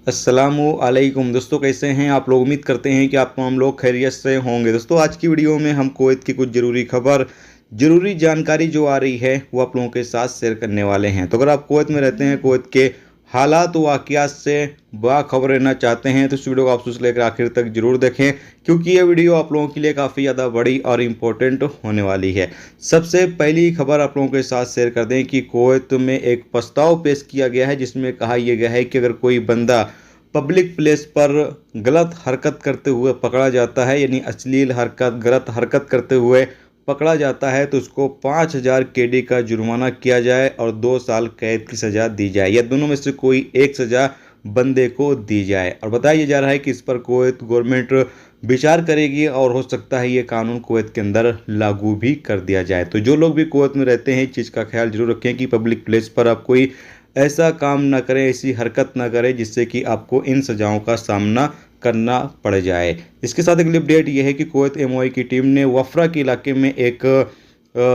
अस्सलामुअलैकुम दोस्तों, कैसे हैं आप लोग। उम्मीद करते हैं कि आप हम लोग खैरियत से होंगे। दोस्तों, आज की वीडियो में हम कुवैत की कुछ ज़रूरी खबर, ज़रूरी जानकारी जो आ रही है वो आप लोगों के साथ शेयर करने वाले हैं। तो अगर आप कुवैत में रहते हैं, कुवैत के हालात वाक़ियात से बाखबर रहना चाहते हैं तो इस वीडियो को आप शुरू से लेकर आखिर तक जरूर देखें, क्योंकि ये वीडियो आप लोगों के लिए काफ़ी ज़्यादा बड़ी और इम्पोर्टेंट होने वाली है। सबसे पहली खबर आप लोगों के साथ शेयर कर दें कि कुवैत में एक प्रस्ताव पेश किया गया है, जिसमें कहा यह गया है कि अगर कोई बंदा पब्लिक प्लेस पर गलत हरकत करते हुए पकड़ा जाता है, यानी अश्लील हरकत, गलत हरकत करते हुए पकड़ा जाता है, तो उसको 5,000 केडी का जुर्माना किया जाए और 2 साल कैद की सज़ा दी जाए, या दोनों में से कोई एक सज़ा बंदे को दी जाए। और बताया जा रहा है कि इस पर कुवैत गवर्नमेंट विचार करेगी और हो सकता है ये कानून कुवैत के अंदर लागू भी कर दिया जाए। तो जो लोग भी कुवैत में रहते हैं, इस चीज़ का ख्याल जरूर रखें कि पब्लिक प्लेस पर आप कोई ऐसा काम ना करें, ऐसी हरकत ना करें जिससे कि आपको इन सजाओं का सामना करना पड़ जाए। इसके साथ अगली अपडेट यह है कि कुवैत एमओआई की टीम ने वफरा के इलाके में एक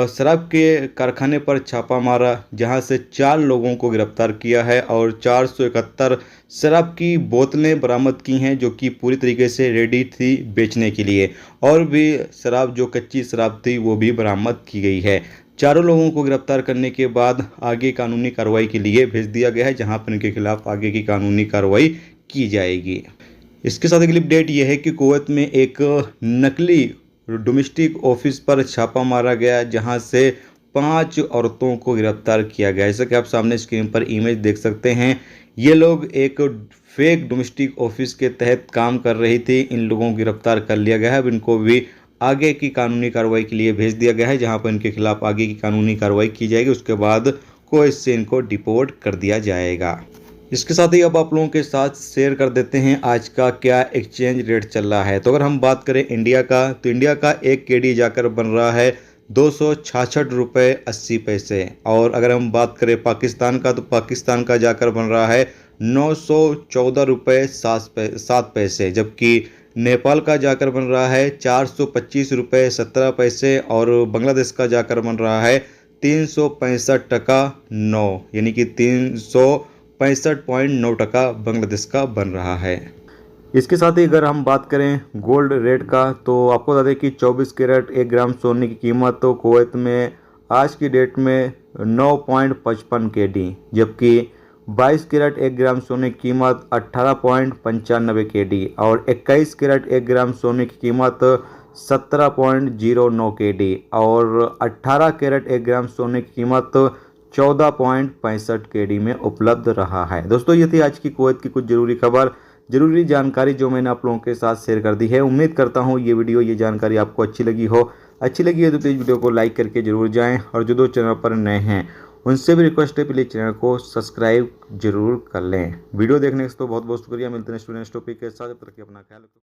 शराब के कारखाने पर छापा मारा, जहां से 4 लोगों को गिरफ्तार किया है और 471 शराब की बोतलें बरामद की हैं, जो कि पूरी तरीके से रेडी थी बेचने के लिए। और भी शराब, जो कच्ची शराब थी, वो भी बरामद की गई है। चारों लोगों को गिरफ्तार करने के बाद आगे कानूनी कार्रवाई के लिए भेज दिया गया है, जहां पर इनके खिलाफ आगे की कानूनी कार्रवाई की जाएगी। इसके साथ अगली अपडेट यह है कि कुवैत में एक नकली डोमेस्टिक ऑफिस पर छापा मारा गया, जहां से 5 औरतों को गिरफ्तार किया गया। जैसा कि आप सामने स्क्रीन पर इमेज देख सकते हैं, ये लोग एक फेक डोमेस्टिक ऑफिस के तहत काम कर रही थी। इन लोगों को गिरफ्तार कर लिया गया है। अब इनको भी आगे की कानूनी कार्रवाई के लिए भेज दिया गया है, जहां पर इनके खिलाफ आगे की कानूनी कार्रवाई की जाएगी। उसके बाद कुवैत से इनको डिपोर्ट कर दिया जाएगा। इसके साथ ही अब आप लोगों के साथ शेयर कर देते हैं आज का क्या एक्सचेंज रेट चल रहा है। तो अगर हम बात करें इंडिया का, तो इंडिया का 1 केडी जाकर बन रहा है 266 रुपये 80 पैसे। और अगर हम बात करें पाकिस्तान का, तो पाकिस्तान का जाकर बन रहा है 914 रुपये 7 पैसे, जबकि नेपाल का जाकर बन रहा है 425 रुपये 17 पैसे और बांग्लादेश का जाकर बन रहा है 365.9, यानी कि 365.9 बांग्लादेश का बन रहा है। इसके साथ ही अगर हम बात करें गोल्ड रेट का, तो आपको बता दें कि 24 कैरेट 1 ग्राम सोने की कीमत तो कुवैत में आज की डेट में 9.55 केडी, जबकि 22 कैरेट 1 ग्राम सोने की कीमत 18.95 केडी और 21 कैरेट 1 ग्राम सोने की कीमत 17.09 केडी और 18 कैरेट 1 ग्राम सोने की कीमत 14.65 केडी में उपलब्ध रहा है। दोस्तों, ये थी आज की कुवैत की कुछ ज़रूरी खबर, ज़रूरी जानकारी जो मैंने आप लोगों के साथ शेयर कर दी है। उम्मीद करता हूँ ये वीडियो, ये जानकारी आपको अच्छी लगी हो। अच्छी लगी है तो प्लीज़ वीडियो को लाइक करके जरूर जाएं, और जो दो चैनल पर नए हैं उनसे भी रिक्वेस्ट है, प्लीज़ चैनल को सब्सक्राइब जरूर कर लें। वीडियो देखने के तो बहुत बहुत शुक्रिया। मिलते हैं स्टूडेंट्स टॉपिक के साथ, तब तक अपना ख्याल रखो।